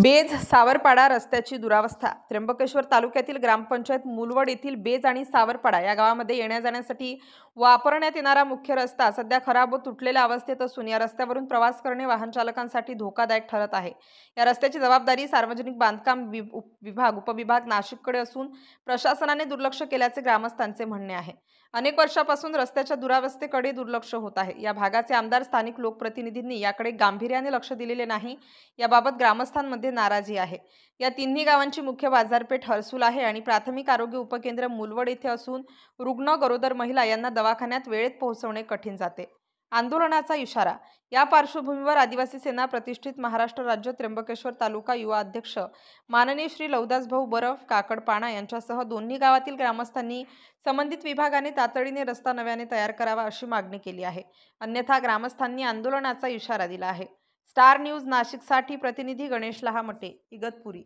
Beige Savarpada रस्त्याची दुरावस्था। त्र्यंबकेश्वर तालुक्यातील ग्रामपंचायत मुलवड येथील बेज आणि सावरपाडा या गावामध्ये येण्या-जाण्यासाठी वापरण्यात येणारा मुख्य रस्ता सध्या खराब व तुटलेल्या अवस्थेत असून या रस्त्यावरून प्रवास करणे वाहन चालकांसाठी धोकादायक ठरत आहे। या रस्त्याची जबाबदारी सार्वजनिक बांधकाम विभाग उपविभाग नाशिककडे असून प्रशासनाने दुर्लक्ष केल्याचे ग्रामस्थांचे म्हणणे आहे। अनेक वर्षापासून रस्त्याच्या दुरावस्थेकडे दुर्लक्ष होत आहे। या भागाचे आमदार स्थानिक लोकप्रतिनिधींनी याकडे गांभीर्याने लक्ष दिलेले नाही। याबाबत ग्रामस्थांमध्ये नाराजी आहे। या तिन्ही गावांची मुख्य बाजारपेठ हर्सूल आहे आणि प्राथमिक आरोग्य उपकेंद्र मुलवड येथे असून रुग्ण गरोदर महिला यांना दवाखान्यात वेळेत पोहोचवणे कठीण जाते। आंदोलनाचा इशारा। या पार्श्वभूमीवर आदिवासी सेना प्रतिष्ठित महाराष्ट्र राज्य त्र्यंबकेश्वर तालुका युवा अध्यक्ष माननीय श्री लवदास भाऊ बरफ काकडपाणा यांच्यासह दोन्ही गावातील ग्रामस्थांनी संबंधित विभागाने तातडीने रस्ता नव्याने तयार करावा अशी मागणी केली आहे। अन्यथा ग्रामस्थांनी आंदोलनाचा इशारा दिला आहे। स्टार न्यूज नाशिकसाठी प्रतिनिधी गणेश लहामटे, इगतपुरी।